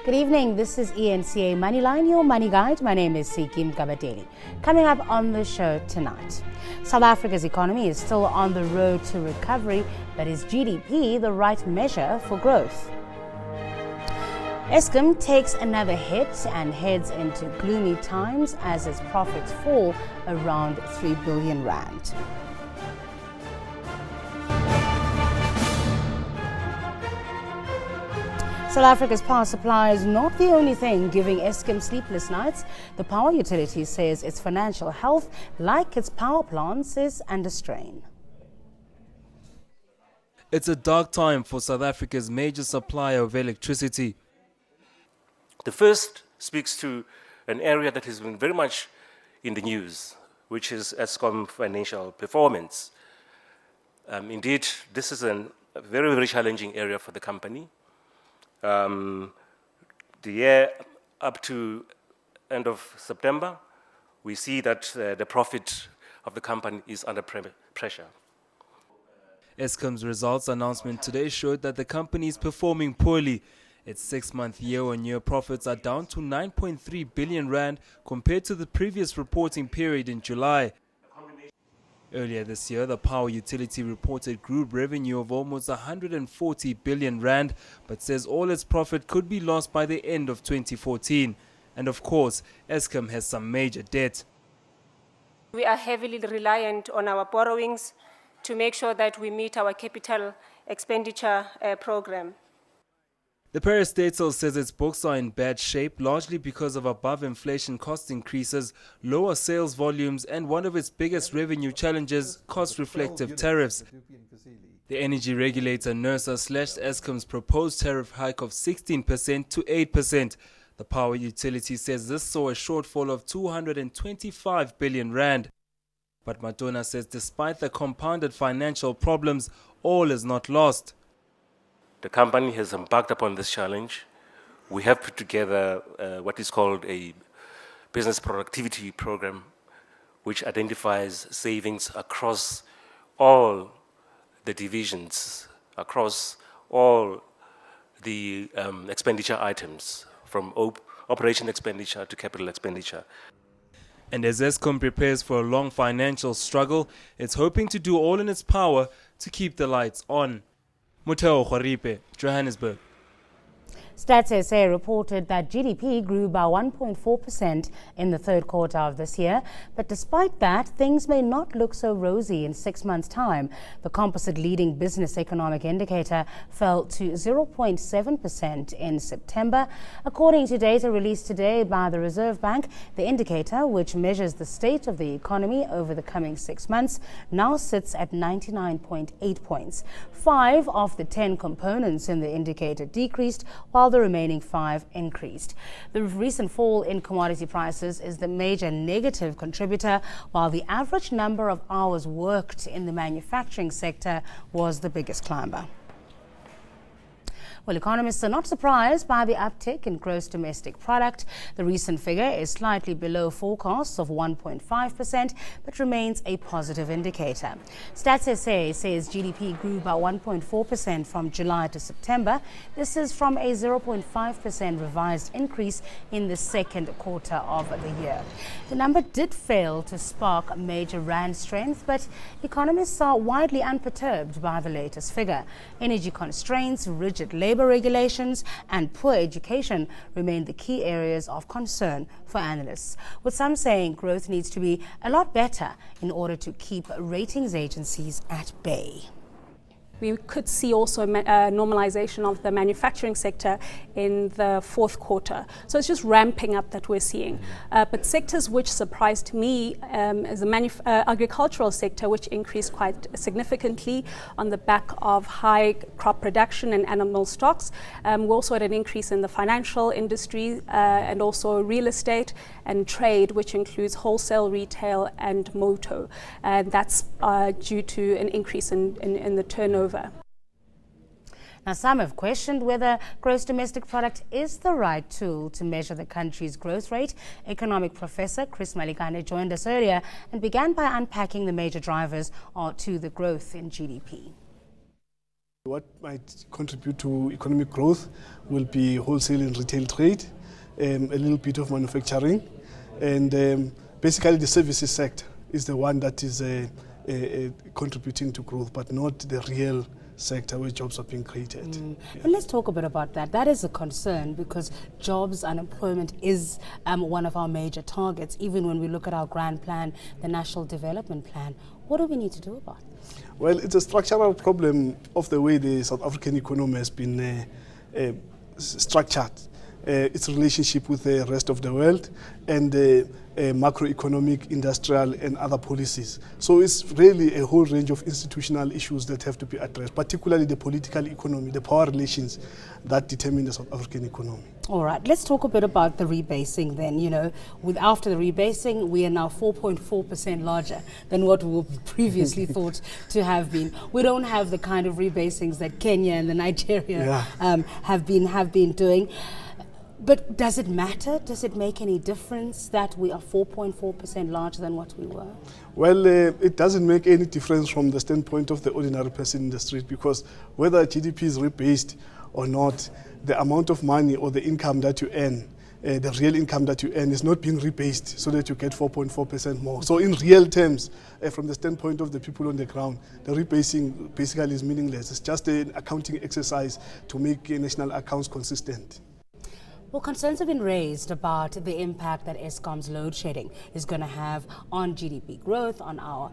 Good evening, this is ENCA Moneyline, your money guide. My name is Sikim Kabateli. Coming up on the show tonight, South Africa's economy is still on the road to recovery, but is GDP the right measure for growth? Eskom takes another hit and heads into gloomy times as its profits fall around 3 billion rand. South Africa's power supply is not the only thing giving Eskom sleepless nights. The power utility says its financial health, like its power plants, is under strain. It's a dark time for South Africa's major supplier of electricity. The first speaks to an area that has been very much in the news, which is Eskom financial performance. Indeed, this is a very, very challenging area for the company. The year up to end of September, we see that the profit of the company is under pressure. Eskom's results announcement today showed that the company is performing poorly. Its 6-month year-on-year profits are down to 9.3 billion rand compared to the previous reporting period in July. Earlier this year, the power utility reported group revenue of almost 140 billion rand, but says all its profit could be lost by the end of 2014. And of course, Eskom has some major debt. We are heavily reliant on our borrowings to make sure that we meet our capital expenditure program. The parastatal says its books are in bad shape, largely because of above-inflation cost increases, lower sales volumes, and one of its biggest revenue challenges, cost-reflective tariffs. The energy regulator NERSA slashed Eskom's proposed tariff hike of 16% to 8%. The power utility says this saw a shortfall of 225 billion rand. But Madonna says despite the compounded financial problems, all is not lost. The company has embarked upon this challenge. We have put together what is called a business productivity program, which identifies savings across all the divisions, across all the expenditure items, from operation expenditure to capital expenditure. And as Eskom prepares for a long financial struggle, it's hoping to do all in its power to keep the lights on. Muteo Khoripe, Johannesburg. Stats SA reported that GDP grew by 1.4% in the third quarter of this year. But despite that, things may not look so rosy in 6 months' time. The composite leading business economic indicator fell to 0.7% in September. According to data released today by the Reserve Bank, the indicator, which measures the state of the economy over the coming 6 months, now sits at 99.8 points. 5 of the 10 components in the indicator decreased, while the remaining 5 increased. The recent fall in commodity prices is the major negative contributor, while the average number of hours worked in the manufacturing sector was the biggest climber. Well, economists are not surprised by the uptick in gross domestic product. The recent figure is slightly below forecasts of 1.5%, but remains a positive indicator. Stats SA says GDP grew by 1.4% from July to September. This is from a 0.5% revised increase in the second quarter of the year. The number did fail to spark major rand strength, but economists are widely unperturbed by the latest figure. Energy constraints, rigid labor regulations and poor education remain the key areas of concern for analysts, with some saying growth needs to be a lot better in order to keep ratings agencies at bay. We could see also a normalization of the manufacturing sector in the fourth quarter. So it's just ramping up that we're seeing. But sectors which surprised me is the agricultural sector, which increased quite significantly on the back of high crop production and animal stocks. We also had an increase in the financial industry and also real estate and trade, which includes wholesale, retail and motor. And that's due to an increase in the turnover. Now, some have questioned whether gross domestic product is the right tool to measure the country's growth rate. Economic professor Chris Malikane joined us earlier and began by unpacking the major drivers to the growth in GDP. What might contribute to economic growth will be wholesale and retail trade, a little bit of manufacturing, and basically the services sector is the one that is contributing to growth, but not the real sector where jobs are being created. Yeah. And let's talk a bit about that. That is a concern because jobs, unemployment is one of our major targets, even when we look at our grand plan, the National Development Plan. What do we need to do about this? Well, it's a structural problem of the way the South African economy has been structured. Its relationship with the rest of the world and macroeconomic, industrial and other policies. So it's really a whole range of institutional issues that have to be addressed, particularly the political economy, the power relations that determine the South African economy. All right, let's talk a bit about the rebasing then. You know, after the rebasing, we are now 4.4% larger than what we were previously thought to have been. We don't have the kind of rebasings that Kenya and the Nigeria have been doing. But does it matter? Does it make any difference that we are 4.4% larger than what we were? Well, it doesn't make any difference from the standpoint of the ordinary person in the street, because whether GDP is rebased or not, the amount of money or the income that you earn, the real income that you earn is not being rebased so that you get 4.4% more. So in real terms, from the standpoint of the people on the ground, the rebasing basically is meaningless. It's just an accounting exercise to make national accounts consistent. Well, concerns have been raised about the impact that Eskom's load shedding is going to have on GDP growth, on our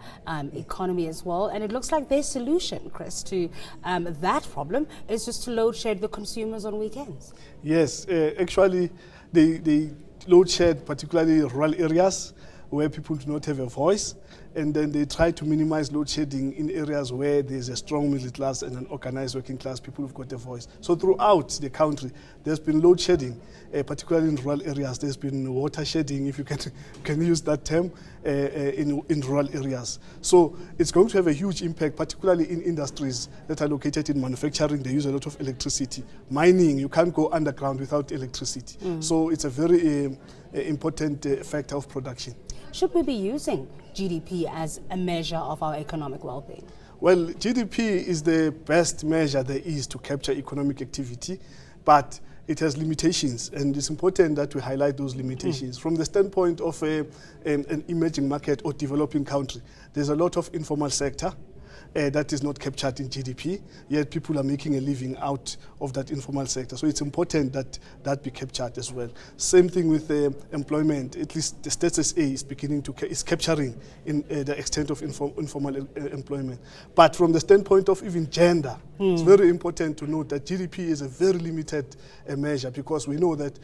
economy as well. And it looks like their solution, Chris, to that problem is just to load shed the consumers on weekends. Yes, actually, they load shed particularly rural areas where people do not have a voice. And then they try to minimize load shedding in areas where there's a strong middle class and an organized working class, people who've got a voice. So throughout the country, there's been load shedding, particularly in rural areas. There's been water shedding, if you can use that term, in rural areas. So it's going to have a huge impact, particularly in industries that are located in manufacturing. They use a lot of electricity. Mining, you can't go underground without electricity. So it's a very important factor of production. Should we be using GDP as a measure of our economic well-being? Well, GDP is the best measure there is to capture economic activity, but it has limitations, and it's important that we highlight those limitations. From the standpoint of an emerging market or developing country, there's a lot of informal sector that is not captured in GDP, yet people are making a living out of that informal sector. So it's important that that be captured as well. Same thing with employment. At least the Stats SA is capturing in the extent of informal employment. But from the standpoint of even gender, it's very important to note that GDP is a very limited measure, because we know that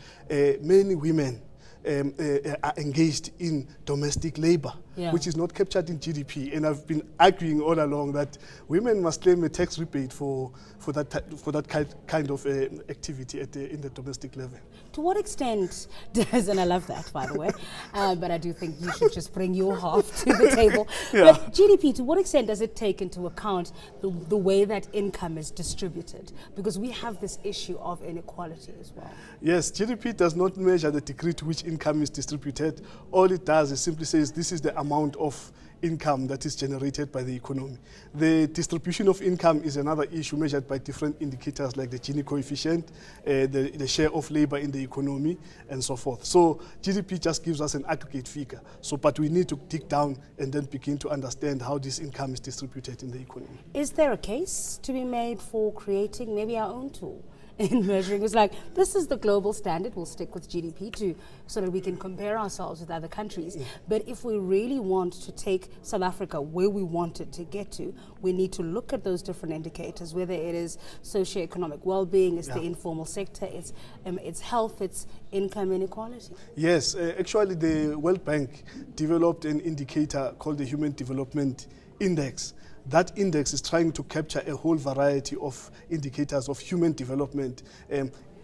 many women are engaged in domestic labor, which is not captured in GDP. And I've been arguing all along that women must claim a tax rebate for that kind of activity in the domestic level. To what extent does, and I love that, by the way, but I do think you should just bring your half to the table. But GDP, to what extent does it take into account the way that income is distributed? Because we have this issue of inequality as well. Yes, GDP does not measure the degree to which income is distributed. All it does is simply says this is the amount of income that is generated by the economy. The distribution of income is another issue measured by different indicators like the Gini coefficient, the share of labor in the economy, and so forth. So GDP just gives us an aggregate figure. But we need to dig down and then begin to understand how this income is distributed in the economy. Is there a case to be made for creating maybe our own tool in measuring? It's like, this is the global standard, we'll stick with GDP so that we can compare ourselves with other countries. But if we really want to take South Africa where we want it to get to, we need to look at those different indicators, whether it is socioeconomic well-being, it's the informal sector, it's health, it's income inequality. Yes, actually the World Bank developed an indicator called the Human Development Index. That index is trying to capture a whole variety of indicators of human development.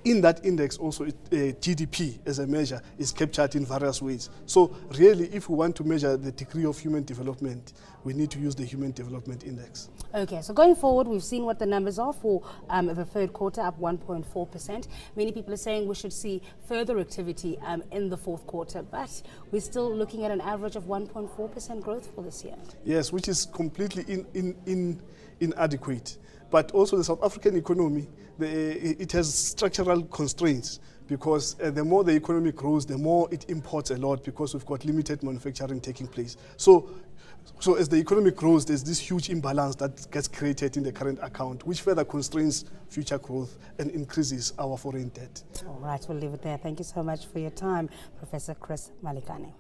In that index also, GDP as a measure is captured in various ways. So really, if we want to measure the degree of human development, we need to use the Human Development Index. Okay, so going forward, we've seen what the numbers are for the third quarter, up 1.4%. Many people are saying we should see further activity in the fourth quarter, but we're still looking at an average of 1.4% growth for this year. Yes, which is completely inadequate. But also the South African economy, it has structural constraints, because the more the economy grows, the more it imports a lot, because we've got limited manufacturing taking place. So as the economy grows, there's this huge imbalance that gets created in the current account, which further constrains future growth and increases our foreign debt. All right, we'll leave it there. Thank you so much for your time, Professor Chris Malikane.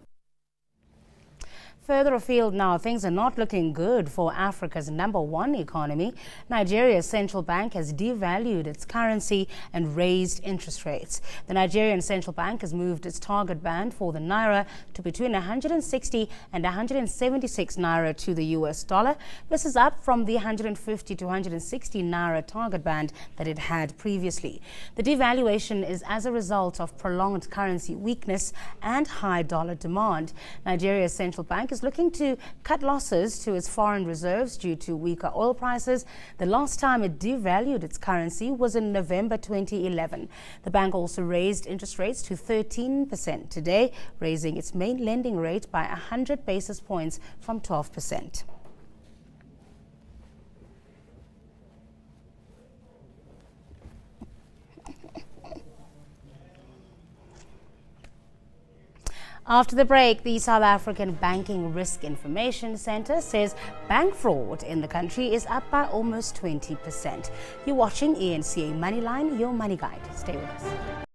Further afield now, things are not looking good for Africa's #1 economy. Nigeria's central bank has devalued its currency and raised interest rates. The Nigerian central bank has moved its target band for the naira to between 160 and 176 naira to the US dollar. This is up from the 150 to 160 naira target band that it had previously. The devaluation is as a result of prolonged currency weakness and high dollar demand. Nigeria's central bank is looking to cut losses to its foreign reserves due to weaker oil prices. The last time it devalued its currency was in November 2011. The bank also raised interest rates to 13% today, raising its main lending rate by 100 basis points from 12%. After the break, the South African Banking Risk Information Centre says bank fraud in the country is up by almost 20%. You're watching ENCA Moneyline, your money guide. Stay with us.